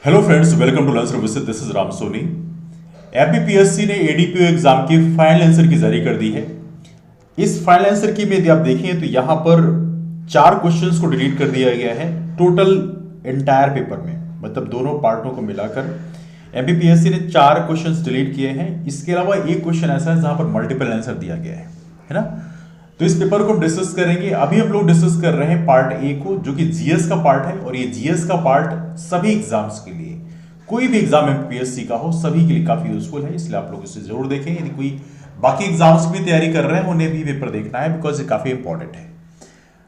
Hello friends, welcome to learn services. This is Ram Soni. MPPSC ने ADPO exam की final answer key जारी कर दी है। इस फाइनल आंसर की में यदि आप देखें तो यहां पर 4 क्वेश्चंस को डिलीट कर दिया गया है टोटल एंटायर पेपर में, मतलब दोनों पार्टों को मिलाकर एमपीपीएससी ने 4 क्वेश्चंस डिलीट किए हैं। इसके अलावा एक क्वेश्चन ऐसा है जहां पर मल्टीपल आंसर दिया गया है ना। तो इस पेपर को हम डिस्कस करेंगे। अभी हम लोग डिस्कस कर रहे हैं पार्ट ए को, जो कि जीएस का पार्ट है, और ये जीएस का पार्ट सभी एग्जाम्स के लिए, कोई भी एग्जाम एमपीएससी का हो, सभी के लिए काफी यूजफुल है। इसलिए आप लोग इसे जरूर देखें। यदि कोई बाकी एग्जाम्स की भी तैयारी कर रहे हैं उन्हें भी पेपर देखना है, बिकॉज ये काफी इंपॉर्टेंट है।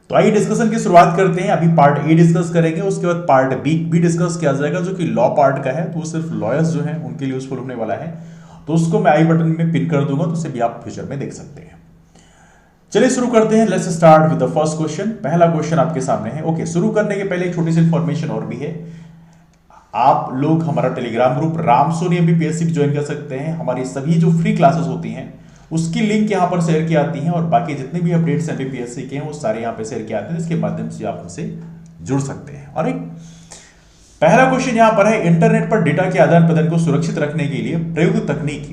तो आइए डिस्कशन की शुरुआत करते हैं। अभी पार्ट ए डिस्कस करेंगे, उसके बाद पार्ट बी भी डिस्कस किया जाएगा, जो कि लॉ पार्ट का है। तो वो सिर्फ लॉयर्स जो है उनके लिए यूजफुल होने वाला है। तो उसको मैं आई बटन में पिन कर दूंगा, तो उसे भी आप फ्यूचर में देख सकते हैं। चलिए शुरू करते हैं। Let's start with the first question. पहला क्वेश्चन आपके सामने है। ओके, शुरू करने के पहले एक छोटी सी इंफॉर्मेशन और भी है। आप लोग हमारा telegram group Ram Soni MPPSC join कर सकते हैं। हमारी सभी जो फ्री क्लासेस होती हैं उसकी लिंक यहां पर शेयर की आती है, और बाकी जितने भी अपडेट्स एमपीपीएससी के हैं वो सारे यहां पर शेयर किए आते हैं, जिसके माध्यम से आप उनसे जुड़ सकते हैं। ऑलराइट, पहला क्वेश्चन यहां पर है। इंटरनेट पर डेटा के आदान प्रदान को सुरक्षित रखने के लिए प्रयुक्त तकनीक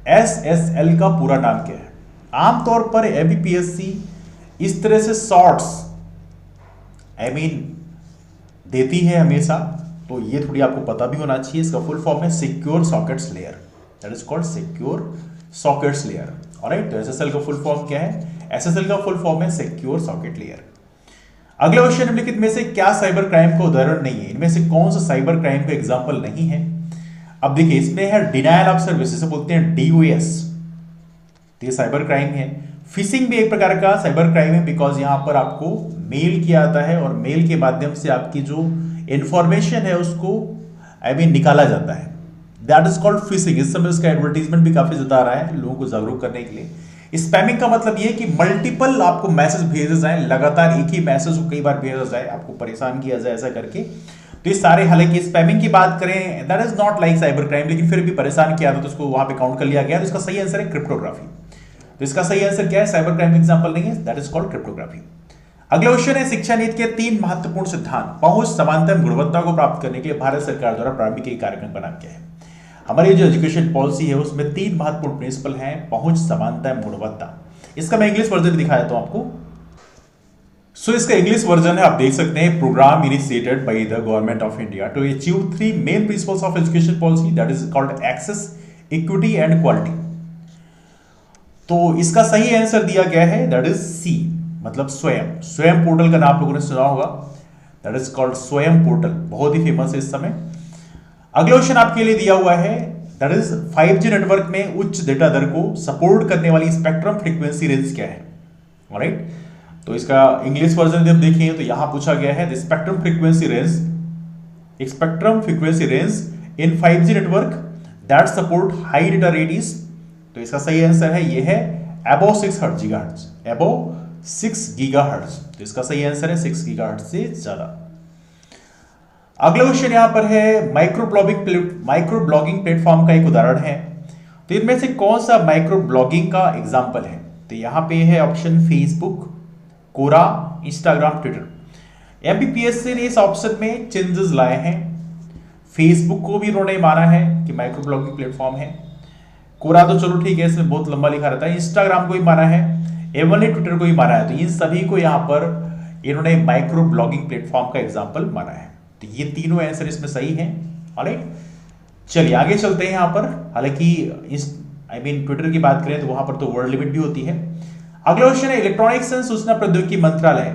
एसएसएल का पूरा नाम क्या है? आमतौर पर एमपीपीएससी इस तरह से शॉर्ट्स देती है हमेशा, तो ये थोड़ी आपको पता भी होना चाहिए। इसका फुल फॉर्म है secure sockets layer, that is called secure sockets layer. Alright, तो एसएसएल का फुल फॉर्म क्या है? एसएसएल का फुल फॉर्म है सिक्योर सॉकेट लेयर। अगला क्वेश्चन, निम्नलिखित में से क्या साइबर क्राइम का उदाहरण नहीं है? इनमें से कौन सा साइबर क्राइम का एग्जाम्पल नहीं है? अब देखिए, इसमें है डिनायल ऑफ सर्विस, इसे बोलते हैं डीओएस। ये साइबर क्राइम है। फिशिंग भी एक प्रकार का साइबर क्राइम है, बिकॉज यहां पर आपको मेल किया आता है और मेल के माध्यम से आपकी जो इंफॉर्मेशन है उसको निकाला जाता है। That is called fishing. इस समय उसका एडवर्टीजमेंट भी काफी ज्यादा आ रहा है लोगों को जागरूक करने के लिए। स्पैमिंग का मतलब ये कि मल्टीपल आपको मैसेज भेजे जाए, लगातार एक ही मैसेज को कई बार भेजा जाए, आपको परेशान किया जाए ऐसा करके। तो ये सारे, हालांकि स्पैमिंग की बात करें, that is not like cyber crime, लेकिन फिर भी परेशान किया था तो उसको वहां पे काउंट कर लिया गया। तो इसका सही आंसर है क्रिप्टोग्राफी। तो इसका सही आंसर क्या है? साइबर क्राइम एग्जांपल नहीं है, दैट इज कॉल्ड क्रिप्टोग्राफी। अगला क्वेश्चन है। शिक्षा नीति के 3 महत्वपूर्ण सिद्धांत पहुंच, समानता, गुणवत्ता को प्राप्त करने के लिए भारत सरकार द्वारा प्रारंभ किए कार्यक्रम का नाम क्या है? हमारी जो एजुकेशन पॉलिसी है उसमें 3 महत्वपूर्ण प्रिंसिपल हैं, पहुंच, समानता, गुणवत्ता। इसका मैं इंग्लिश वर्जन दिखाया था आपको। सो इसका इंग्लिश वर्जन है, आप देख सकते हैं। Program initiated by the government of India to achieve 3 main principles of education policy, that is called access, equity and quality. तो इसका सही आंसर दिया गया है, दैट इज सी, मतलब स्वयं। स्वयं पोर्टल का नाम आप लोगों ने सुना होगा, दैट इज कॉल्ड स्वयं पोर्टल, बहुत ही फेमस है इस समय। अगला क्वेश्चन आपके लिए दिया हुआ है, दैट इज 5G नेटवर्क में उच्च डेटा दर को सपोर्ट करने वाली स्पेक्ट्रम फ्रीक्वेंसी रेंज क्या है? ऑलराइट, तो इसका इंग्लिश वर्जन जब देखें तो यहां पूछा गया है spectrum frequency range in 5G network that support high data rate is. तो इसका सही आंसर है, ये है अबव 6 गीगाहर्ट्ज, अबव 6 गीगाहर्ट्ज। तो इसका सही आंसर है 6 गीगाहर्ट्ज से ज्यादा। अगला क्वेश्चन यहां पर है। माइक्रो ब्लॉगिंग प्लेटफॉर्म का एक उदाहरण है। तो इनमें से कौन सा माइक्रो ब्लॉगिंग का एग्जाम्पल है? तो यहां पे है ऑप्शन फेसबुक, कोरा, इंस्टाग्राम, ट्विटर। एमपीपीएससी ने इस ऑप्शन में चेंजेस लाए हैं। फेसबुक को भी इन्होंने माना है कि माइक्रो ब्लॉगिंग प्लेटफॉर्म है। कोरा तो चलो ठीक है, इसमें बहुत लंबा लिखा रहता है। इंस्टाग्राम को ही माना है, एवन ने ट्विटर को ही माना है। तो इन सभी को यहां पर इन्होंने माइक्रो ब्लॉगिंग प्लेटफॉर्म का एग्जाम्पल माना है। तो ये तीनों आंसर इसमें सही हैं। ऑलराइट, चलिए आगे चलते हैं। यहां पर हालांकि ट्विटर की बात करें तो वहां पर तो वर्ड लिमिट भी होती है। अगला क्वेश्चन है। इलेक्ट्रॉनिक्स एंड सूचना प्रौद्योगिकी मंत्रालय,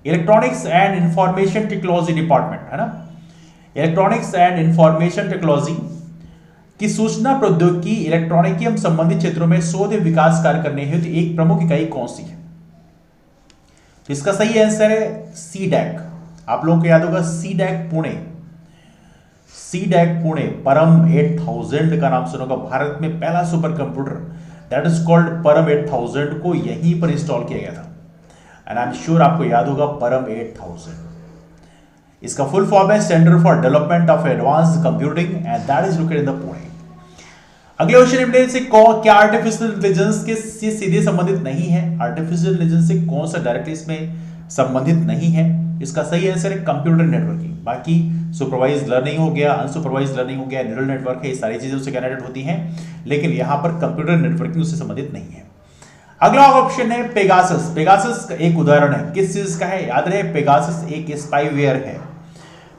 electronics and information technology department है ना, इलेक्ट्रॉनिक्स एंड इंफॉर्मेशन टेक्नोलॉजी की सूचना प्रौद्योगिकी इलेक्ट्रॉनिक एवं संबंधित क्षेत्रों में शोध एवं विकास कार्य करने हेतु एक प्रमुख इकाई कौन सी है? तो इसका सही आंसर है सीडैक। आप लोगों को याद होगा सीडैक पुणे, परम 8000 का नाम सुना होगा। भारत में पहला super computer that is called परम 8000 को यहीं पर इंस्टॉल किया गया था, एंड आई एम श्योर आपको याद होगा परम 8000। इसका फुल फॉर्म है centre for development of advanced computing, and that is located in the Pune. अगले क्वेश्चन में से क्या आर्टिफिशियल इंटेलिजेंस के से सीधे संबंधित नहीं है? आर्टिफिशियल इंटेलिजेंस से कौन सा डायरेक्टली इसमें संबंधित नहीं है? इसका सही आंसर है कंप्यूटर नेटवर्किंग। बाकी सुपरवाइज लर्निंग हो गया, अनसुपरवाइज लर्निंग हो गया, न्यूरल नेटवर्क है, ये सारी चीजें उससे जनरेट होती हैं, लेकिन यहां पर कंप्यूटर नेटवर्किंग उससे संबंधित नहीं है। अगला ऑप्शन है पेगासस। पेगासस का एक उदाहरण है, किस चीज का है, याद रहे पेगासस एक स्पाईवेयर है।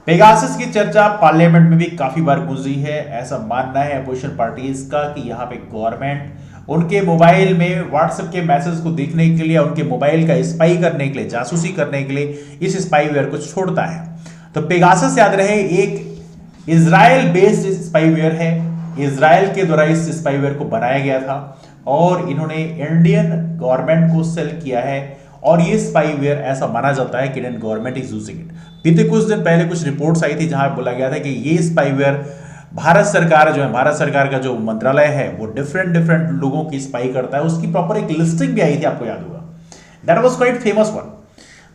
पेगासस की चर्चा पार्लियामेंट में भी काफी बार गुजरी है। ऐसा मानना है अपोजिशन पार्टीज का कि यहाँ पे गवर्नमेंट उनके मोबाइल में व्हाट्सएप के मैसेज को देखने के लिए, उनके मोबाइल का स्पाई करने के लिए, जासूसी करने के लिए इस स्पाईवेयर को छोड़ता है। तो पेगासस याद रहे एक इजराइल बेस्ड स्पाईवेयर है, इजराइल के द्वारा इस स्पाईवेयर को बनाया गया था और इन्होंने इंडियन गवर्नमेंट को सेल किया है और ये स्पाईवेयर ऐसा माना जाता है कि Indian government is using it. बीते कुछ दिन पहले कुछ रिपोर्ट्स आई थी जहां बोला गया था कि ये स्पाईवेयर भारत सरकार जो है, भारत सरकार का जो मंत्रालय है वो डिफरेंट लोगों की स्पाई करता है, उसकी प्रॉपर एक लिस्टिंग भी आई थी, आपको याद होगा, that was quite famous one.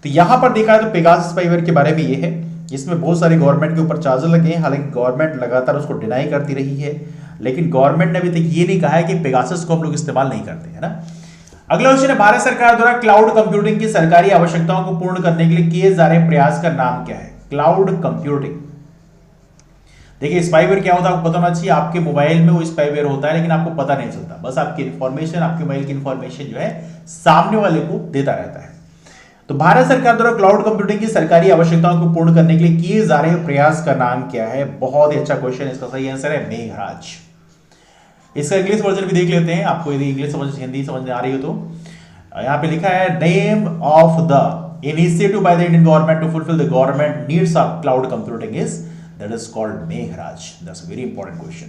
तो यहां पर देखा है तो पेगासस स्पाईवेयर के बारे में ये है, इसमें बहुत सारे गवर्नमेंट के ऊपर चार्जेस लगे हैं, हालांकि गवर्नमेंट लगातार उसको डिनाई करती रही है, लेकिन गवर्नमेंट ने अभी तक ये नहीं कहा है कि पेगासस को हम लोग इस्तेमाल नहीं करते, है ना। अगला क्वेश्चन है भारत सरकार द्वारा क्लाउड कंप्यूटिंग की सरकारी आवश्यकताओं को पूर्ण करने के लिए किए जा रहे प्रयास का नाम क्या है। क्लाउड कंप्यूटिंग, देखिए स्पाईवेयर क्या होता है आपको पता होना चाहिए, आपके मोबाइल में वो स्पाईवेयर होता है लेकिन आपको पता नहीं चलता, बस आपकी इंफॉर्मेशन, आपके मोबाइल की इंफॉर्मेशन जो है सामने वाले को देता रहता है। तो भारत सरकार द्वारा क्लाउड कंप्यूटिंग की सरकारी आवश्यकताओं को पूर्ण करने के लिए किए जा रहे प्रयास का नाम क्या है। बहुत ही अच्छा क्वेश्चन है, इसका सही आंसर है मेघराज। इसका इंग्लिश वर्जन भी देख लेते हैं, आपको यदि इंग्लिश समझ, हिंदी समझ आ रही हो तो। यहां पे लिखा है name of the initiative by the Indian government to fulfill the government needs of cloud computing is, that is called MeghRaj. That's a very important question.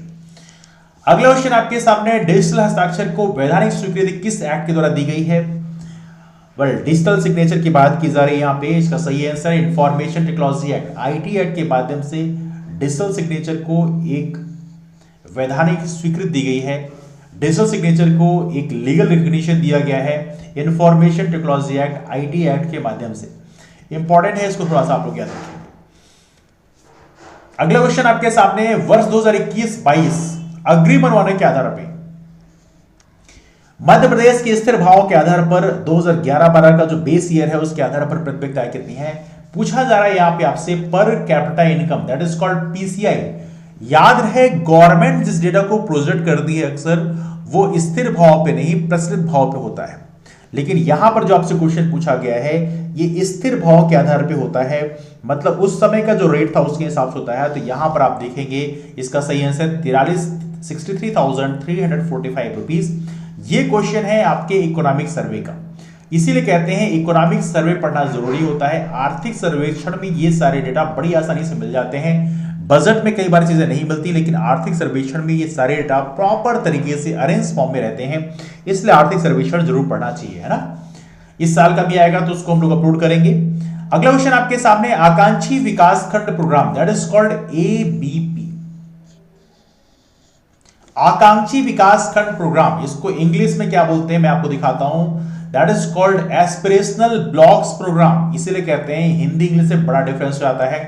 अगला क्वेश्चन आपके सामने, डिजिटल हस्ताक्षर को वैधानिक स्वीकृति किस एक्ट के द्वारा दी गई है। डिजिटल सिग्नेचर की बात की जा रही है यहाँ पे, इसका सही आंसर है information technology act, IT act के माध्यम से डिजिटल सिग्नेचर को एक वैधानिक स्वीकृति दी गई है, डिजिटल सिग्नेचर को एक लीगल रिकॉग्निशन दिया गया है information technology act, IT act के माध्यम से। इंपॉर्टेंट है, इसको थोड़ा सा आप लोग याद रखें। अगला क्वेश्चन आपके सामने है, वर्ष 2021-22 अग्रिम बनवाने के आधार पर मध्य प्रदेश के स्थिर भाव के आधार पर 2011-12 का जो बेस ईयर है उसके आधार पर प्राथमिकता आय कितनी है। पूछा जा रहा है यहाँ पे आपसे per capita income, that is called PCI. याद रहे गवर्नमेंट जिस डेटा को प्रोजेक्ट करती है अक्सर वो स्थिर भाव पे नहीं प्रचलित भाव पे होता है, लेकिन यहां पर जो आपसे क्वेश्चन पूछा गया है ये स्थिर भाव के आधार पे होता है, मतलब उस समय का जो रेट था उसके हिसाब से होता है। तो यहां पर आप देखेंगे इसका सही आंसर 63,345 रुपीज। ये क्वेश्चन है आपके इकोनॉमिक सर्वे का, इसीलिए कहते हैं इकोनॉमिक सर्वे पढ़ना जरूरी होता है। आर्थिक सर्वेक्षण में ये सारे डेटा बड़ी आसानी से मिल जाते हैं, बजट में कई बार चीजें नहीं मिलती, लेकिन आर्थिक सर्वेक्षण में ये सारे डेटा प्रॉपर तरीके से अरेंज फॉर्म में रहते हैं, इसलिए आर्थिक सर्वेक्षण जरूर पढ़ना चाहिए, है ना। इस साल का भी आएगा तो उसको हम लोग अपलोड करेंगे। अगला क्वेश्चन आपके सामने, आकांक्षी विकास खंड program, that is called ABP. आकांक्षी विकास खंड प्रोग्राम, इसको इंग्लिश में क्या बोलते हैं मैं आपको दिखाता हूं, that is called aspirational blocks program. इसीलिए कहते हैं हिंदी इंग्लिश से बड़ा डिफरेंस हो जाता है,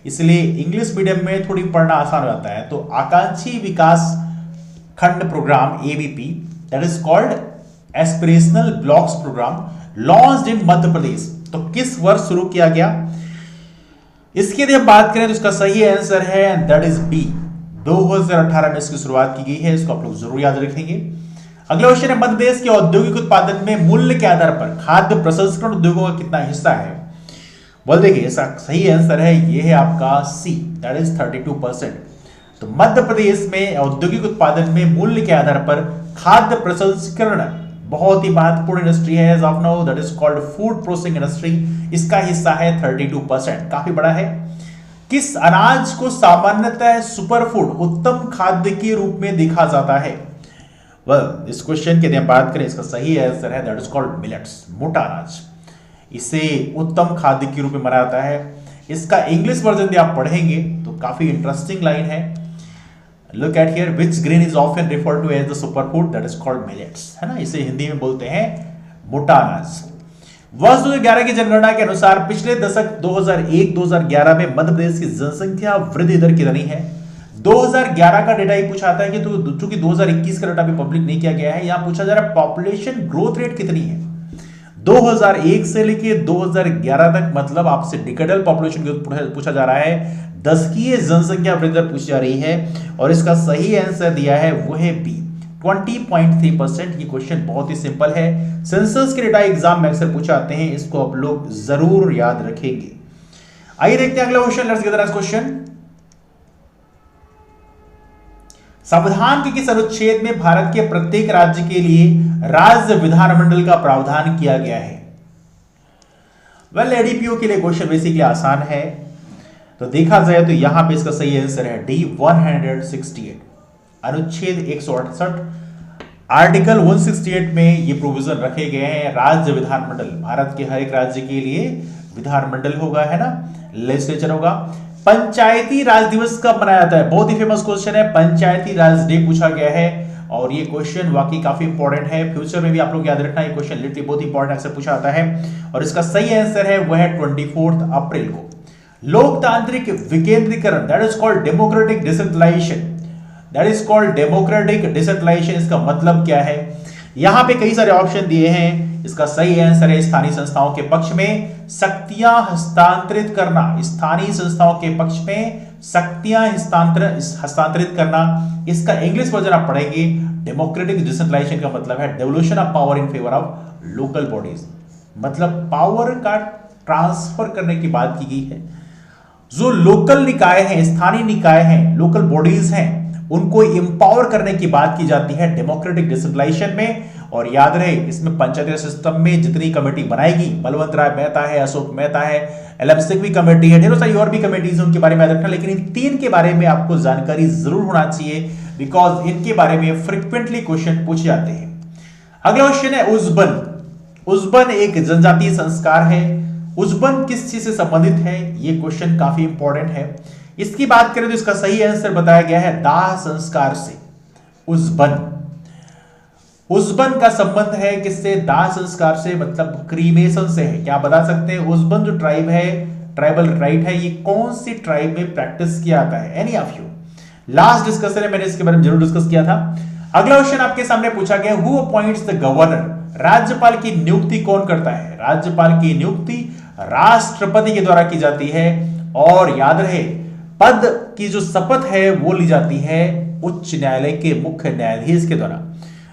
इसलिए इंग्लिश मीडियम में थोड़ी पढ़ना आसान हो जाता है। तो आकांक्षी विकास खंड programme ABP, that is called aspirational blocks programme, launched in Madhya Pradesh. तो किस वर्ष शुरू किया गया, इसकी यदि हम बात करें तो इसका सही आंसर है दैट इज बी, 2018 में इसकी शुरुआत की गई है, इसको आप लोग जरूर याद रखेंगे। अगला क्वेश्चन है, मध्य प्रदेश के औद्योगिक उत्पादन में मूल्य के आधार पर खाद्य प्रसंस्करण उद्योगों का कितना हिस्सा है। बोल देखिए इसका सही आंसर है ये है आपका सी, दैट इज 32%। तो मध्य प्रदेश में औद्योगिक उत्पादन में मूल्य के आधार पर खाद्य प्रसंस्करण बहुत ही महत्वपूर्ण इंडस्ट्री है as of now, that is called food processing industry, इसका हिस्सा है 32%, काफी बड़ा है। किस अनाज को सामान्यतः सुपरफूड उत्तम खाद्य के रूप में देखा जाता है। इस क्वेश्चन की हम बात करें, इसका सही आंसर है दैट इज कॉल्ड मिलेट्स, मोटा अनाज, इसे उत्तम खाद्य के रूप में माना जाता है। इसका इंग्लिश वर्जन भी आप पढ़ेंगे तो काफी इंटरेस्टिंग लाइन है, look at here, which grain is often referred to as the superfood, that is called millets, है ना, इसे हिंदी में बोलते हैं मोटा अनाज। वर्ष 2011 की जनगणना के अनुसार पिछले दशक 2001-2011 में मध्य प्रदेश की जनसंख्या वृद्धि दर कितनी है। 2011 का डेटा ही पूछा आता है कि तो चूंकि 2021 का डेटा भी पब्लिक नहीं किया गया है, यहां पूछा जा रहा है पॉपुलेशन ग्रोथ रेट कितनी है। 2001 से लेके 2011 तक, मतलब आपसे डिकेडल पॉपुलेशन पूछा जा रहा है, दशकीय जनसंख्या वृद्धि दर पूछी जा रही है, और इसका सही आंसर दिया है वो है बी 20.3%। ये क्वेश्चन बहुत ही सिंपल है, सेंसस के डेटा एग्जाम में अक्सर पूछे जाते हैं, इसको आप लोग जरूर याद रखेंगे। आइए देखते हैं अगला question, let's get the next question. संविधान के किस अनुच्छेद में भारत के प्रत्येक राज्य के लिए राज्य विधानमंडल का प्रावधान किया गया है? वेल, एडीपीओ के लिए क्वेश्चन बेसिकली आसान है, तो देखा जाए तो यहां पे इसका सही आंसर है डी 168। अनुच्छेद 168 आर्टिकल 168 में ये प्रोविजन रखे गए हैं, राज्य विधानमंडल, भारत के हर एक राज्य के लिए विधानमंडल होगा, है ना, लेजिस्लेचर होगा। पंचायती राज दिवस कब मनाया जाता है? बहुत ही फेमस क्वेश्चन है, पंचायती राज डे पूछा गया है, और ये क्वेश्चन वाकई काफी इंपॉर्टेंट है, फ्यूचर में भी आप लोग याद रखना, ये क्वेश्चन लिटरली बहुत इंपॉर्टेंट अक्सर पूछा जाता है, और इसका सही आंसर है वह है 24 अप्रैल को। लोकतांत्रिक विकेंद्रीकरण, that is called democratic decentralization, that is called democratic decentralization. इसका मतलब क्या है? यहां पे कई सारे ऑप्शन दिए हैं, इसका सही आंसर है स्थानीय संस्थाओं के पक्ष में शक्तियां हस्तांतरित करना, स्थानीय संस्थाओं के पक्ष में शक्तियां हस्तांतरित करना। इसका इंग्लिश वर्जन आप पढ़ेंगे, डेमोक्रेटिक डिसेंट्रलाइजेशन का मतलब है devolution of power in favour of local bodies, मतलब पावर का ट्रांसफर करने की बात की गई है। जो लोकल निकाय हैं, स्थानीय निकाय हैं, लोकल बॉडीज हैं, उनको इंपावर करने की बात की जाती है डेमोक्रेटिक डिसेंट्रलाइजेशन में। और याद रहे, इसमें पंचायती सिस्टम में जितनी कमेटी बनाएगी, बलवंत राय मेहता है, अशोक मेहता है, एलएम सिंघवी कमेटी है, ढेरों सारी और भी कमेटीज हैं, उनके बारे में याद रखना, लेकिन इन तीन के बारे में आपको जानकारी जरूर होना चाहिए, बिकॉज इनके बारे में फ्रिक्वेंटली क्वेश्चन पूछे जाते हैं। अगला क्वेश्चन है उजबन। उजबन एक जनजातीय संस्कार है, उजबन किस चीज से संबंधित है? ये क्वेश्चन काफी इंपॉर्टेंट है। इसकी बात करें तो इसका सही आंसर बताया गया है दाह संस्कार से। उजबन, उजबन का संबंध है किससे? दाह संस्कार से, मतलब क्रीमेशन से है। क्या बता सकते हैं उजबन जो ट्राइब है, ट्राइबल राइट है, ये कौन सी ट्राइब में प्रैक्टिस किया जाता है? Any of you? Last discussion में मैंने इसके बारे में जरूर डिस्कस किया था। अगला क्वेश्चन आपके सामने पूछा गया, हु अपॉइंट्स द गवर्नर? राज्यपाल की नियुक्ति कौन करता है? राज्यपाल की नियुक्ति राष्ट्रपति के द्वारा की जाती है, और याद रहे पद की जो शपथ है वो ली जाती है उच्च न्यायालय के मुख्य न्यायाधीश के द्वारा।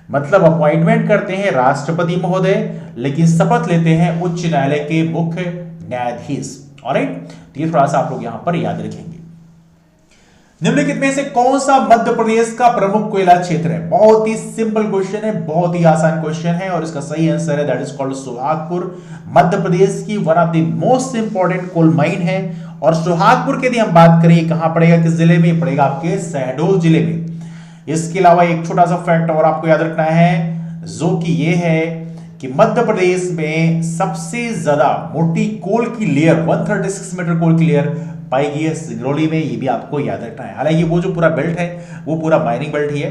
मतलब अपॉइंटमेंट करते हैं राष्ट्रपति महोदय, लेकिन शपथ लेते हैं उच्च न्यायालय के मुख्य न्यायाधीश। ऑलराइट, तो ये थोड़ा सा आप लोग यहां पर याद रखेंगे। निम्नलिखित में से कौन सा मध्य प्रदेश का प्रमुख कोयला क्षेत्र है? बहुत ही सिंपल क्वेश्चन है, बहुत ही आसान क्वेश्चन है, और इसका सही आंसर है that is called Suhagpur. Madhya Pradesh की one of the most important coal mine है, और सुहागपुर की यदि हम बात करें कहां पड़ेगा, किस जिले में पड़ेगा? आपके शहडोल जिले में। इसके अलावा एक छोटा सा फैक्ट और आपको याद रखना है, जो कि ये है कि मध्य प्रदेश में सबसे ज्यादा मोटी कोल की लेयर 136 मीटर कोल की लेयर पाई गई है सिंगरौली में। ये भी आपको याद रखना है। हालांकि वो जो पूरा बेल्ट है वो पूरा माइनिंग बेल्ट ही है।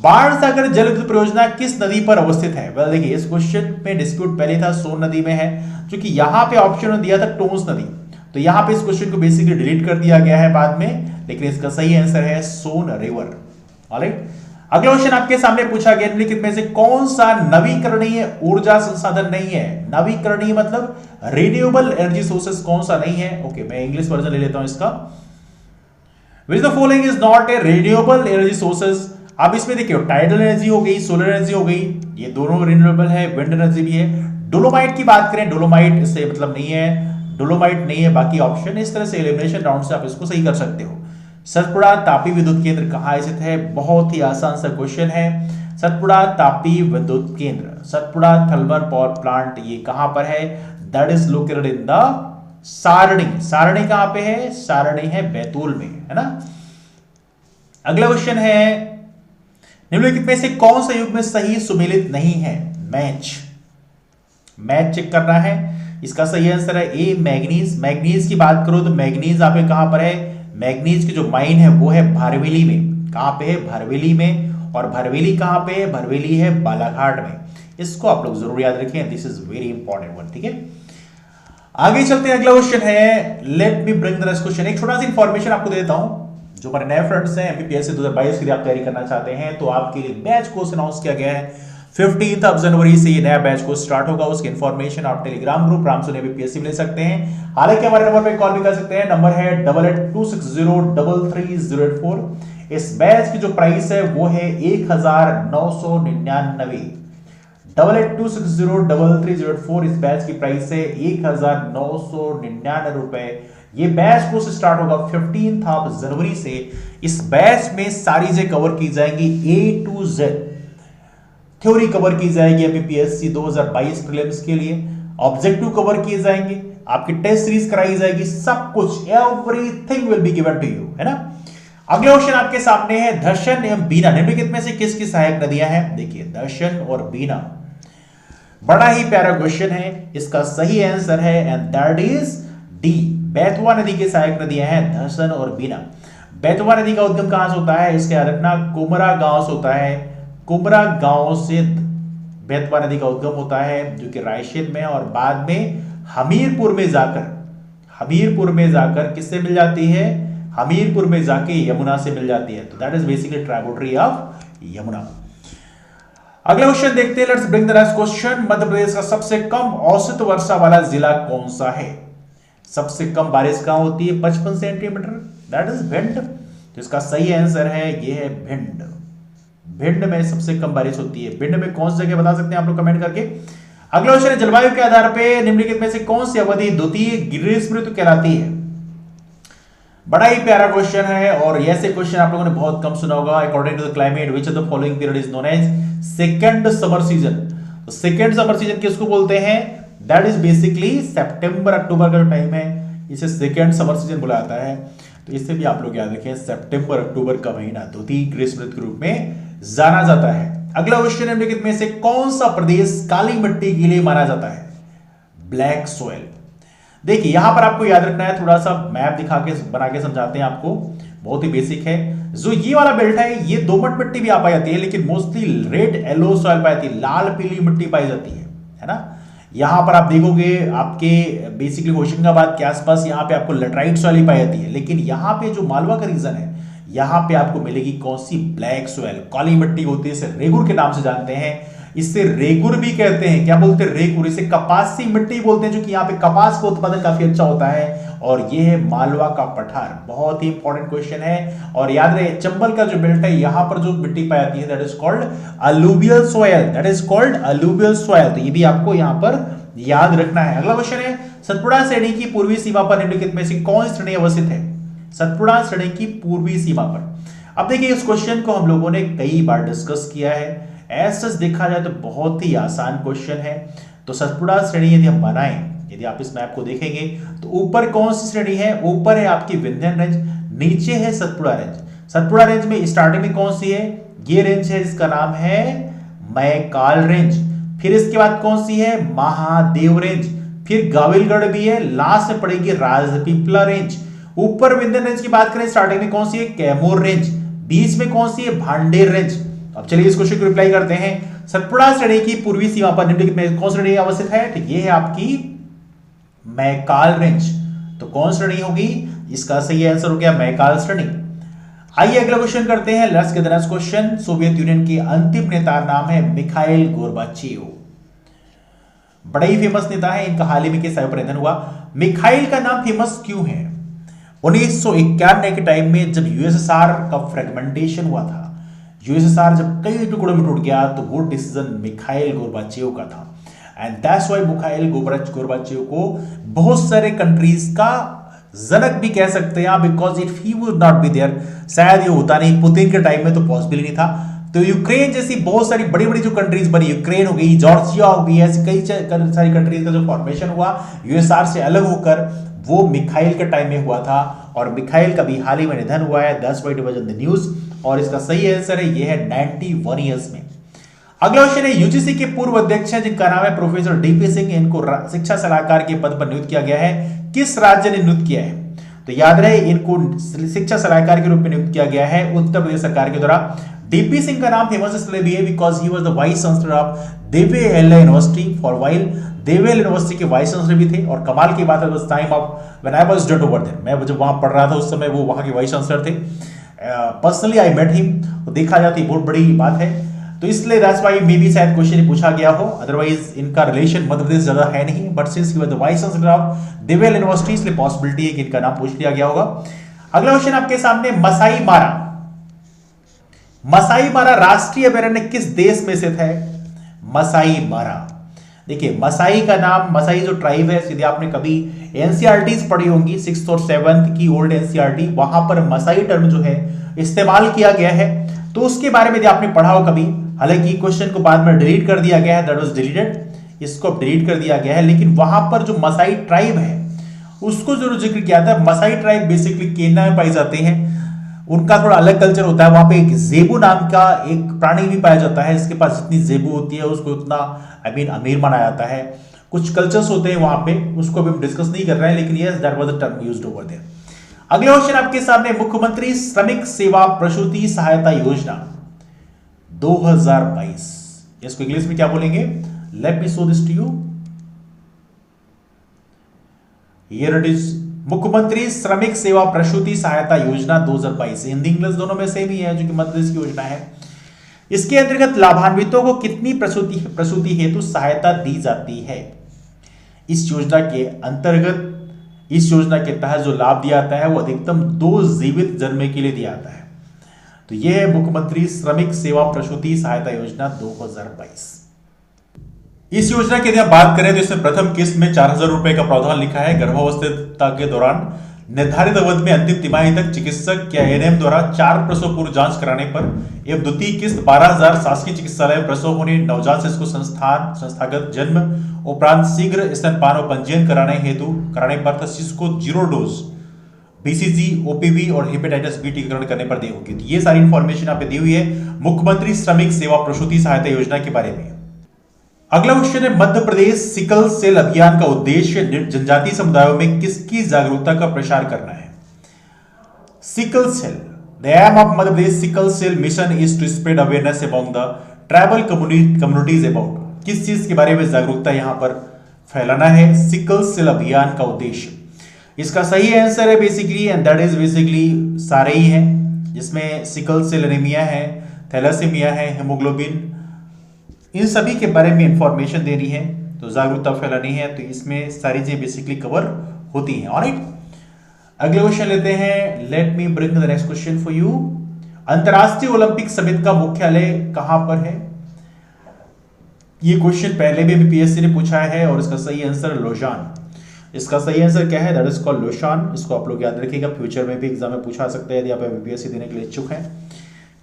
बाणसागर जल विद्युत परियोजना किस नदी पर अवस्थित है? वेल देखिए, इस क्वेश्चन में डिस्प्यूट पहले था, सोन नदी में है, क्योंकि यहां पे ऑप्शन में दिया था टोंस नदी, तो यहां पे इस क्वेश्चन को बेसिकली डिलीट कर दिया गया है बाद में, लेकिन इसका सही आंसर है सोन रिवर। ऑलराइट, अगला क्वेश्चन आपके सामने पूछा गया, निम्नलिखित में से कौन सा नवीकरणीय ऊर्जा संसाधन नहीं है? नवीकरणीय मतलब रिन्यूएबल एनर्जी सोर्सेस कौन सा नहीं है? ओके, मैं इंग्लिश वर्जन ले लेता हूं इसका। Which the following is not a renewable energy sources? अब इसमें देखिए, टाइडल एनर्जी हो गई, सोलर एनर्जी हो गई, ये दोनों रिन्यूएबल है, विंड एनर्जी भी है। डोलोमाइट की बात करें, डोलोमाइट इससे मतलब नहीं है, डोलोमाइट नहीं है, बाकी ऑप्शन। इस तरह से एलिमिनेशन राउंड से आप इसको सही कर सकते हो। सतपुड़ा तापी विद्युत केंद्र कहां स्थित है? बहुत ही आसान सा क्वेश्चन है। सतपुड़ा तापी विद्युत केंद्र, सतपुड़ा थर्मल पावर प्लांट, ये कहां पर है? That is located in the सारणी। सारणी कहां पे है? सारणी है बैतूल में, है ना। अगला क्वेश्चन है, निम्नलिखित में से कौन सा युग्म सही सुमेलित नहीं है? मैच, मैच चेक करना है। इसका सही आंसर है ए मैग्नीज। मैग्नीज की बात करो तो मैग्नीज आप कहां पर है? मैग्नीज की जो माइन है वो है भरवेली में। कहां पे है? भरवेली में। और भरवेली कहां पे है? भरवेली है बालाघाट में। इसको आप लोग जरूर याद रखें, this is very important one. ठीक है, आगे चलते हैं। अगला क्वेश्चन है, let me bring the next question. एक छोटा सा इंफॉर्मेशन आपको देता हूं, जो हमारे नए फ्रेंड्स हैं एमपीपीएससी 2022 की आप तैयारी करना चाहते हैं, तो आपके लिए बैच कोर्स अनाउंस किया गया है 15 जनवरी से ये नया बैच को स्टार्ट होगा। उसकी इन्फॉर्मेशन आप Telegram group Ramsu navy PSC में ले सकते हैं। हालांकि हमारे नंबर पे कॉल भी कर सकते हैं, नंबर है 8826033084। इस बैच की जो प्राइस है वो है 1999। 8826033084 इस बैच की प्राइस है 1999 रुपए। ये बैच कोर्स स्टार्ट होगा 15 जनवरी से। इस बैच में सारी चीजें कवर की जाएंगी, A to Z theory cover की जाएगी एमपीपीएससी 2022 प्रीलिम्स के लिए, ऑब्जेक्टिव कवर किए जाएंगे, आपकी टेस्ट सीरीज कराई जाएगी, सब कुछ everything will be given to you, है ना। अगला क्वेश्चन आपके सामने है, दर्शन एवं बीना निम्नलिखित में से किसकी सहायक नदियां हैं। देखिए दर्शन और बीना, बड़ा ही प्यारा क्वेश्चन है। इसका सही आंसर है and that is D, Betwa नदी की सहायक नदियां हैं दर्शन और बीना। बेतवा नदी का उद्गम कहां से होता है, इसके याद रखना कुमरा गांव से होता है। कुमरा गांव से बेतवा नदी का उद्गम होता है जो कि रायसेन में, और बाद में हमीरपुर में जाकर किससे मिल जाती है, हमीरपुर में जाके यमुना से मिल जाती है। तो that is basically tributary of Yamuna. अगला क्वेश्चन देखते हैं, let's bring the next question. Madhya Pradesh का सबसे कम औसत वर्षा वाला जिला कौन सा है। सबसे कम बारिश कहां होती है, 55 सेंटीमीटर, दैट इज भिंड। तो इसका सही आंसर है ये है भिंड। भिंड में सबसे कम बारिश होती है। भिंड में कौन सी जगह बता सकते हैं आप लोग कमेंट करके। अगला क्वेश्चन है, जलवायु के आधार पर निम्नलिखित में से कौन सी अवधि द्वितीय ग्रीष्म ऋतु कहलाती है। बड़ा ही प्यारा क्वेश्चन है और ऐसे क्वेश्चन आप लोगों ने बहुत कम सुना होगा। According to the climate which of the following period is known as second summer season. तो सेकंड समर सीजन किसको बोलते हैं, दैट इज बेसिकली सितंबर अक्टूबर का जो टाइम है इसे सेकंड समर सीजन बुलाया जाता है। तो इससे भी आप लोग याद रखें, सितंबर अक्टूबर का महीना द्वितीय ग्रीष्म ऋतु के रूप में जाना जाता है। अगला क्वेश्चन निम्नलिखित में से कौन सा प्रदेश काली मिट्टी के लिए माना जाता है, ब्लैक सॉइल। देखिए यहां पर आपको याद रखना है, थोड़ा सा मैप दिखा के बना के समझाते हैं आपको, बहुत ही बेसिक है। जो ये वाला बेल्ट है ये दोमट मिट्टी भी आ पाई जाती है, लेकिन मोस्टली रेड येलो सॉइल पाई जाती है, लाल पीली मिट्टी पाई जाती है ना। यहां पर आप देखोगे आपके बेसिकली होशंगाबाद के आसपास यहाँ पे आपको लेटराइट सॉइल ही पाई जाती है, लेकिन यहाँ पे जो मालवा का रीजन है यहाँ पे आपको मिलेगी कौन सी, ब्लैक सॉइल, काली मिट्टी होती है। इसे रेगुर के नाम से जानते हैं, इससे रेगुर भी कहते हैं। क्या बोलते हैं, रेगुर। इसे कपासी मिट्टी बोलते हैं, जो कि यहाँ पे कपास का उत्पादन काफी अच्छा होता है। और ये है मालवा का पठार, बहुत ही इंपॉर्टेंट क्वेश्चन है। और याद रहे चंबल का जो बेल्ट है यहाँ पर जो मिट्टी पाई जाती है that is called alluvial soil, that is called alluvial soil. तो ये भी आपको यहाँ पर याद रखना है। अगला क्वेश्चन है, सतपुड़ा श्रेणी की पूर्वी सीमा पर निम्नलिखित में से कौन सी श्रेणी अवस्थित है। सतपुड़ा श्रेणी की पूर्वी सीमा पर। अब देखिए इस क्वेश्चन को हम लोगों ने कई बार डिस्कस किया है। ऐसा देखा जाए तो बहुत ही आसान क्वेश्चन है। तो सतपुड़ा श्रेणी यदि हम बनाएं, यदि आप इस मैप को देखेंगे तो ऊपर कौन सी श्रेणी है, ऊपर है आपकी विंध्यन रेंज, नीचे है सतपुड़ा रेंज। सतपुड़ा रेंज में स्टार्टिंग में कौन सी है, ये रेंज है जिसका नाम है मैकाल रेंज। फिर इसके बाद कौन सी है, महादेव रेंज। फिर गाविलगढ़ भी है, लास्ट में पड़ेगी राजपीपला रेंज। ऊपर विंध्यन रेंज की बात करें स्टार्टिंग में कौन सी है, कैमूर रेंज। बीच में कौन सी है, भांडेर रेंज। अब चलिए इस क्वेश्चन को रिप्लाई करते हैं। सतपुड़ा श्रेणी की पूर्वी सीमा पर निम्नलिखित में कौन सी श्रेणी अवस्थित है, तो ये है आपकी मैकाल रेंज। तो कौन श्रेणी होगी, इसका सही आंसर हो गया मैकाल श्रेणी। आइए अगला क्वेश्चन करते हैं, let's get the next question. Soviet union के अंतिम नेता नाम है मिखाइल गोर्बाचेव। बड़ा ही फेमस नेता है, इनका हाल ही में किस समय पर निधन हुआ। मिखाइल का नाम फेमस क्यों है, 1991 के टाइम में जब यूएसएसआर का फ्रेगमेंटेशन हुआ था, यूएसएसआर जब कई टुकड़ों में टूट गया, तो वो डिसीजन मिखाइल गोर्बाचेव का था। And that's why Mikhail Gorbachev को बहुत सारे कंट्रीज का जनक भी कह सकते हैं, because if he would not be there, शायद ये होता नहीं। पुतिन के टाइम में तो पॉसिबल ही नहीं था। तो यूक्रेन जैसी बहुत सारी बड़ी बड़ी जो कंट्रीज बनी, यूक्रेन हो गई, जॉर्जिया हो गई, ऐसी कई सारी कंट्रीज का जो फॉर्मेशन हुआ यूएसआर से अलग होकर, वो मिखाइल के टाइम में हुआ था। और मिखाइल का भी हाल ही में निधन हुआ है, that's why it was in the news. और इसका सही आंसर है ये है 91 ईयर्स में। अगला क्वेश्चन है, यूजीसी के पूर्व अध्यक्ष हैं जिनका नाम है प्रोफेसर डीपी सिंह, इनको शिक्षा सलाहकार के पद पर नियुक्त किया गया है। किस राज्य ने नियुक्त किया है, तो याद रहे इनको शिक्षा सलाहकार के रूप में नियुक्त किया गया है उत्तर प्रदेश सरकार के द्वारा। डीपी सिंह का नाम फेमस इसलिए भी है because he was the vice chancellor of Deval university for while. Deval university के वाइस चांसलर भी थे। और कमाल की बात है, उस time of when I was student over there, मैं जब वहां पढ़ रहा था उस समय वो वहां के वाइस चांसलर थे। पर्सनली आई मेट हिम, तो देखा जाती बहुत बड़ी बात है। तो इसलिए दैट्स व्हाई मे बी शायद क्वेश्चन पूछा गया हो, अदरवाइज इनका रिलेशन मध्य प्रदेश ज्यादा है नहीं, but since he was the vice chancellor of Deval university इसलिए पॉसिबिलिटी है कि इनका नाम पूछ लिया गया होगा। अगला क्वेश्चन आपके सामने, मसाई मारा। मसाई मारा राष्ट्रीय अभयारण्य किस देश में स्थित है? मसाई मारा, देखिए मसाई का नाम, मसाई जो ट्राइब है, यदि आपने कभी एनसीईआरटीज पढ़ी होंगी 6th और 7th की ओल्ड एनसीईआरटी, वहां पर मसाई टर्म जो है इस्तेमाल किया गया है, तो उसके बारे में यदि आपने पढ़ा हो कभी, हालांकि क्वेश्चन को बाद में डिलीट कर दिया गया है, दैट वाज डिलीटेड, इसको डिलीट कर दिया गया है, लेकिन वहां पर जो मसाई ट्राइब है उसको जरूर जिक्र किया था। मसाई ट्राइब बेसिकली केन्या में पाई जाते हैं, उनका थोड़ा अलग कल्चर होता है, वहां पे एक जेबू नाम का एक प्राणी भी पाया जाता है, इसके पास जितनी जेबू होती है उसको उतना अमीर माना जाता है। कुछ कल्चर्स होते हैं वहां पे, उसको भी हम डिस्कस नहीं कर रहे हैं, लेकिन yes that was the term used over there. अगला क्वेश्चन आपके सामने, मुख्यमंत्री श्रमिक सेवा प्रसूति सहायता योजना 2022, इसको इंग्लिश में क्या बोलेंगे? Let me show this to you, here it is, मुख्यमंत्री श्रमिक सेवा प्रसूति सहायता योजना 2022, हिंदी इंग्लिश दोनों में सेम ही है, जो कि मध्य प्रदेश की योजना है। इसके अंतर्गत लाभान्वितों को कितनी प्रसूति हेतु सहायता दी जाती है? इस योजना के अंतर्गत, इस योजना के तहत जो लाभ दिया जाता है वो अधिकतम 2 जीवित जन्मे के लिए दिया जाता है। तो यह है मुख्यमंत्री श्रमिक सेवा प्रसूति सहायता योजना 2022। इस योजना की यदि आप बात करें तो इसमें प्रथम किस्त में 4000 रुपए का प्रावधान लिखा है। गर्भावस्था के दौरान निर्धारित अवधि में अंतिम तिमाही तक चिकित्सक या एएनएम द्वारा 4 प्रसव पूर्व जांच कराने पर एवं द्वितीय किस्त 12000 शासकीय चिकित्सालय प्रसव होने नवजात शिशु को संस्थागत जन्म उपरांत शीघ्र स्तनपान और पंजीयन कराने पर शिशु को 0 डोज बीसीजी, ओपीवी और हेपेटाइटिस बी टीकाकरण करने पर दी होगी। तो ये सारी इंफॉर्मेशन आप पे दी हुई है मुख्यमंत्री श्रमिक सेवा प्रसूति सहायता योजना के बारे में। अगला क्वेश्चन है, मध्य प्रदेश सिकल सेल अभियान का उद्देश्य जनजातीय समुदायों में किसकी जागरूकता का प्रसार करना है? Sickle cell, the aim of Madhya Pradesh sickle cell mission is to spread awareness among the tribal communities about, किस चीज के बारे में जागरूकता यहां पर फैलाना है? सिकल सेल अभियान का उद्देश्य। इसका सही आंसर है basically, and that is basically सारे ही हैं, जिसमें सिकल सेल एनीमिया है, थैलेसीमिया है, हेमोग्लोबिन, इन सभी के बारे में इंफॉर्मेशन देनी है, तो जागरूकता फैलानी है, तो इसमें सारी चीजें बेसिकली कवर होती हैं। ऑलराइट, अगले क्वेश्चन लेते हैं। Let me bring the next question for you. अंतरराष्ट्रीय ओलंपिक समिति का मुख्यालय कहां पर है? ये क्वेश्चन पहले भी पीएससी ने पूछा है और इसका सही आंसर लोजान। इसका सही आंसर क्या है? दैट इज कॉल्ड लोशान। इसको आप लोग याद रखिएगा, फ्यूचर में भी एग्जाम में पूछा सकते हैं यदि आप बीपीएससी देने के लिए इच्छुक हैं।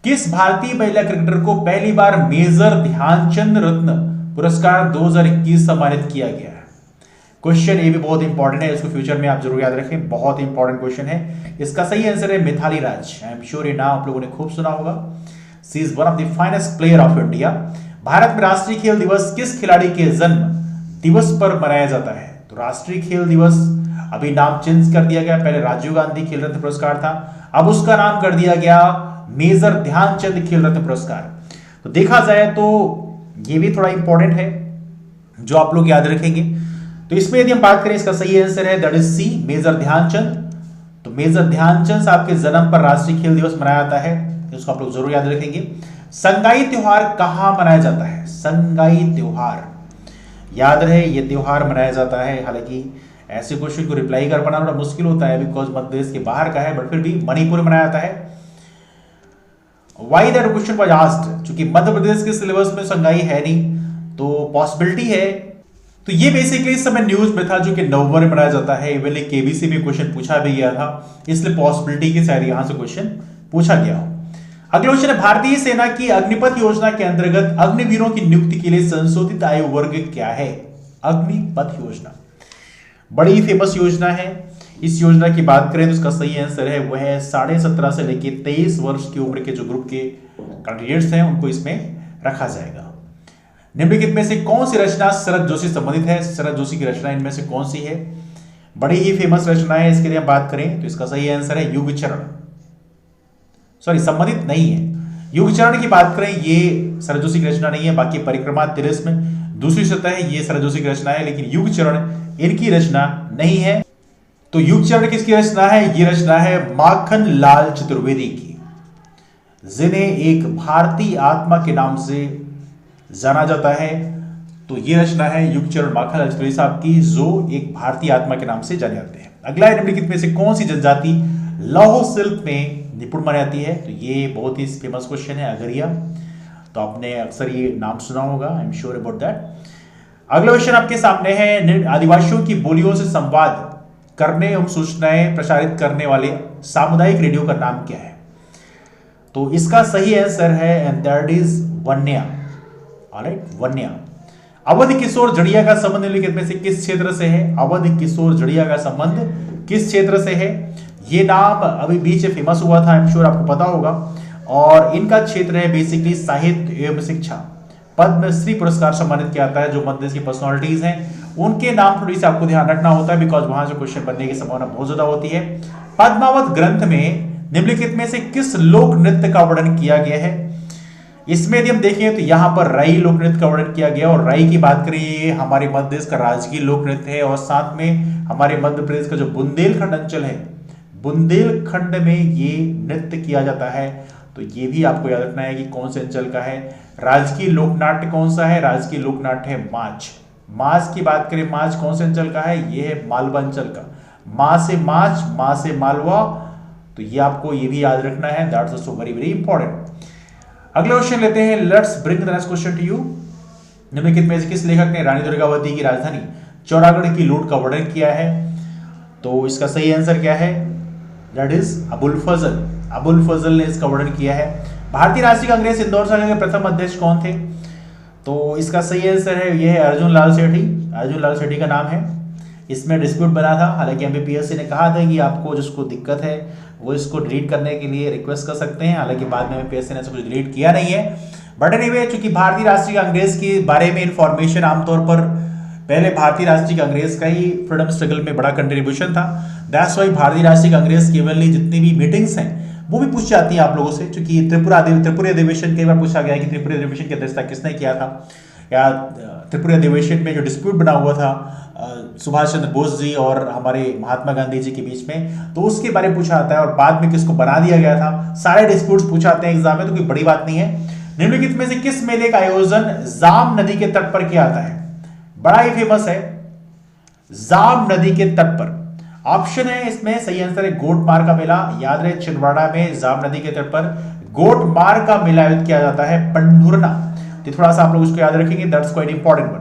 किस भारतीय महिला क्रिकेटर को पहली बार मेजर ध्यानचंद रत्न पुरस्कार 2021 सम्मानित किया गया है? क्वेश्चन ये भी बहुत इंपॉर्टेंट है, इसको फ्यूचर में आप जरूर याद रखें, बहुत इंपॉर्टेंट क्वेश्चन है। इसका सही आंसर है Mithali Raj. I am sure ये नाम आप लोगों ने खूब सुना होगा। She is one of the finest player of India. Bharat में राष्ट्रीय खेल दिवस किस खिलाड़ी के जन्म दिवस पर मनाया जाता है? तो राष्ट्रीय खेल दिवस अभी नाम चेंज कर दिया गया, पहले राजीव गांधी खेल रत्न पुरस्कार था, अब उसका नाम कर दिया गया मेजर ध्यानचंद खेल रत्न पुरस्कार। तो देखा जाए तो ये भी थोड़ा इंपॉर्टेंट है जो आप लोग याद रखेंगे। तो इसमें यदि हम बात करें, इसका सही आंसर है that is C, major Dhyan Chand. तो मेजर ध्यानचंद साहब के जन्म पर राष्ट्रीय खेल दिवस मनाया जाता है, इसको आप लोग जरूर याद रखेंगे। संगाई त्योहार कहां मनाया जाता है? संगाई त्योहार याद रहे, ये त्योहार मनाया जाता है। हालांकि ऐसे क्वेश्चन को रिप्लाई कर पाना थोड़ा मुश्किल होता है बिकॉज मध्य प्रदेश के बाहर का है, बट फिर भी मणिपुर में मनाया जाता है। Why that question was asked, क्योंकि मध्य प्रदेश के सिलेबस में संगाई है नहीं, तो पॉसिबिलिटी है। तो ये बेसिकली इस समय न्यूज में था जो कि नवंबर में मनाया जाता है। इवन केबीसी में क्वेश्चन पूछा भी गया था, इसलिए पॉसिबिलिटी की शायद यहां से क्वेश्चन पूछा गया हो। अगला क्वेश्चन है, भारतीय सेना की अग्निपथ योजना के अंतर्गत अग्निवीरों की नियुक्ति के लिए संशोधित आयु वर्ग क्या है? अग्निपथ योजना बड़ी फेमस योजना है। इस योजना की बात करें तो इसका सही आंसर है वह है 17.5 से लेकर 23 वर्ष की उम्र के जो ग्रुप के कैंडिडेट्स हैं उनको इसमें रखा जाएगा। निम्नलिखित में से कौन सी रचना शरद जोशी संबंधित है? शरद जोशी की रचना इनमें से कौन सी है? बड़ी ही फेमस रचना है, इसके लिए हम बात करें तो इसका सही आंसर है युग चरण। सॉरी, संबंधित नहीं है। युग चरण की बात करें, ये शरद जोशी की रचना नहीं है। बाकी परिक्रमा तिरस्म दूसरी सतह है, ये शरद जोशी की रचना है, लेकिन युग चरण इनकी रचना नहीं है। तो युग चरण किसकी रचना है? ये रचना है माखन लाल चतुर्वेदी की। जिन्हें एक भारतीय आत्मा के नाम से जाना जाता है। तो ये रचना है युगचरण माखन राजपुरी साहब की, जो एक भारतीय आत्मा के नाम से जाने जाते हैं। अगला है, निम्नलिखित में से कौन सी जनजाति लौह शिल्प में निपुण मानी जाती है? तो ये बहुत ही फेमस क्वेश्चन है, अगरिया। तो आपने अक्सर ये नाम सुना होगा, I am sure about that. अगला क्वेश्चन आपके सामने है, आदिवासियों की बोलियों से संवाद करने एवं सूचनाएं प्रसारित करने वाले सामुदायिक रेडियो का नाम क्या है? तो इसका सही आंसर है and that is Vanya. Alright, Vanya. Awadh Kishore Jadiya का संबंध निम्नलिखित में से किस क्षेत्र से है? अवध किशोर जड़िया का संबंध किस क्षेत्र से है? ये नाम अभी बीच में फेमस हुआ था, आई एम श्योर आपको पता होगा। और इनका क्षेत्र है बेसिकली साहित्य एवं शिक्षा। पद्मश्री पुरस्कार सम्मानित किया जाता है जो मध्य की पर्सनालिटीज हैं, उनके नाम थोड़ी सी आपको ध्यान रखना होता है, बिकॉज वहां से क्वेश्चन बनने की संभावना बहुत ज्यादा होती है। पद्मावत ग्रंथ में निम्नलिखित में से किस लोक नृत्य का वर्णन किया गया है? इसमें यदि हम देखें तो यहाँ पर राई लोक नृत्य का वर्णन किया गया। और राई की बात करिए, हमारे मध्य प्रदेश का राजकीय लोक नृत्य है। और साथ में हमारे मध्य प्रदेश का जो बुंदेलखंड अंचल है, बुंदेलखंड में ये नृत्य किया जाता है। तो ये भी आपको याद रखना है कि कौन से अंचल का है। राजकीय लोकनाट्य कौन सा है? राजकीय लोकनाट्य है माच। माच की बात करें, माच कौन से अंचल का है? ये है मालवा अंचल का। मां से माच, मां से मालवा। तो ये आपको ये भी याद रखना है, that's also very very important. अगला क्वेश्चन लेते हैं, let's bring the next question to you. निम्नलिखित में से किस लेखक ने रानी दुर्गावती की राजधानी चौरागढ़ की लूट का वर्णन किया है? तो इसका सही आंसर क्या है? दैट इज अबुल फजल। अबुल फजल ने इसका वर्णन किया है। भारतीय राष्ट्रीय कांग्रेस इंदौर संघ के प्रथम अध्यक्ष कौन थे? तो इसका सही आंसर है, यह है अर्जुन लाल सेठी। अर्जुन लाल सेठी का नाम है। इसमें डिस्प्यूट बना था, हालांकि एमपीपीएससी ने कहा था कि आपको जिसको दिक्कत है वो इसको डिलीट करने के लिए रिक्वेस्ट कर सकते हैं, हालांकि बाद में एमपीपीएससी ने कुछ डिलीट किया नहीं है। बट एनीवे, चूंकि भारतीय राष्ट्रीय कांग्रेस के बारे में इंफॉर्मेशन आमतौर पर पहले भारतीय राष्ट्रीय कांग्रेस का ही फ्रीडम स्ट्रगल में बड़ा कंट्रीब्यूशन था, दैट्स वाई भारतीय राष्ट्रीय कांग्रेस केवल जितनी भी मीटिंग्स हैं वो भी पूछ जाती है आप लोगों से। क्योंकि त्रिपुरा अधिवेशन कई बार पूछा गया कि त्रिपुरा अधिवेशन की अध्यक्षता किसने किया था, या त्रिपुरा अधिवेशन में जो डिस्प्यूट बना हुआ था सुभाष चंद्र बोस जी और हमारे महात्मा गांधी जी के बीच में, तो उसके बारे में पूछा जाता है। और बाद में किसको बना दिया गया था, सारे डिस्प्यूट्स पूछा जाते हैं एग्जाम में, तो कोई बड़ी बात नहीं है। निम्नलिखित में से किस मेले का आयोजन जाम नदी के तट पर किया जाता है? बड़ा ही फेमस है, जाम नदी के तट पर। ऑप्शन है इसमें, सही आंसर है गोटमार का मेला। याद रहे, छिंदवाड़ा में जाम नदी के तट पर गोटमार का मेला आयोजित किया जाता है, पंडुरना। तो थोड़ा सा आप लोग उसको याद रखेंगे, दैट्स क्वाइट इंपॉर्टेंट वन।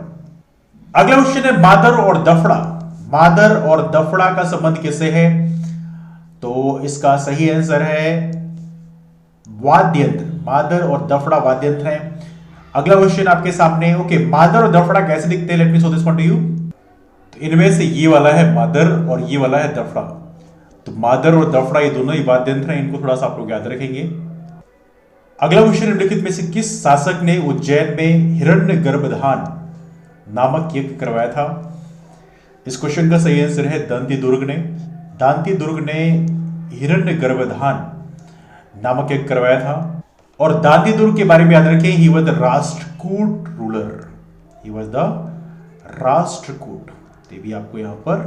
अगला क्वेश्चन है, मादर और दफड़ा। मादर और दफड़ा का संबंध किससे है? तो इसका सही आंसर है वाद्य यंत्र। मादर और दफड़ा वाद्य यंत्र है। अगला क्वेश्चन आपके सामने, ओके, मादर और दफड़ा कैसे दिखते हैं? Late me show this one two you. तो इनमें से ये वाला है मादर और ये वाला है दफड़ा। तो मादर और दफड़ा ये दोनों ही वाद्य यंत्र हैं, इनको थोड़ा सा आप लोग याद रखेंगे। अगला क्वेश्चन, निम्नलिखित में से किस शासक ने उज्जैन में हिरण्य गर्भधान नामक यज्ञ करवाया था? इस क्वेश्चन का सही आंसर है दांती दुर्ग ने। दांती दुर्ग ने हिरण्य गर्भधान नामक यज्ञ करवाया था। और दांती दुर्ग के बारे में याद रखें, ही was the Rashtrakuta ruler. He was the Rashtrakuta. ये भी आपको यहां पर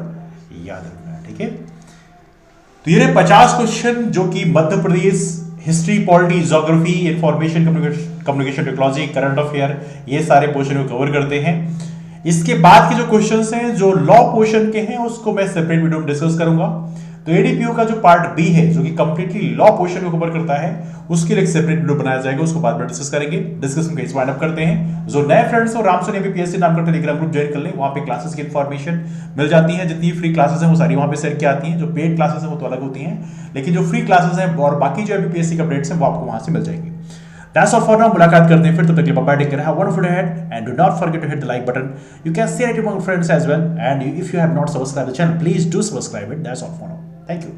याद रखना है, ठीक है। तो ये 50 क्वेश्चन जो कि Madhya Pradesh history, polity, geography, information communication technology, current affair, ये सारे पोर्शन को कवर करते हैं। इसके बाद के जो क्वेश्चंस हैं जो लॉ पोर्शन के हैं उसको मैं सेपरेट वीडियो में डिस्कस करूंगा। तो एडीपीयू का जो पार्ट बी है जो कि कंप्लीटली लॉ पोर्शन को कवर करता है, उसके लिए एक सेपरेट वीडियो बनाया जाएगा, उसको बाद में डिस्कस करेंगे। डिस्कशन कहीं वाइंड अप करते हैं। जो नए फ्रेंड्स हो, रामसोनी एमपीपीएससी नाम का टेलीग्राम ग्रुप ज्वाइन कर लें, वहां पे क्लासेस की इंफॉर्मेशन मिल जाती है। जितनी फ्री क्लासेस हैं वो सारी वहां पे शेयर की आती हैं। जो पेड क्लासेस हैं वो तो अलग होती हैं, लेकिन जो फ्री क्लासेस हैं और बाकी जो एमपीपीएससी के अपडेट्स हैं वो आपको वहां से मिल जाएंगे। That's all for now. मुलाकात करते हैं फिर, तब तक के लिए bye, take care, have wonderful day ahead and do not forget to hit the like button. You can share it among friends as well, and if you have not subscribed the channel, please do subscribe it. That's all for now. Thank you.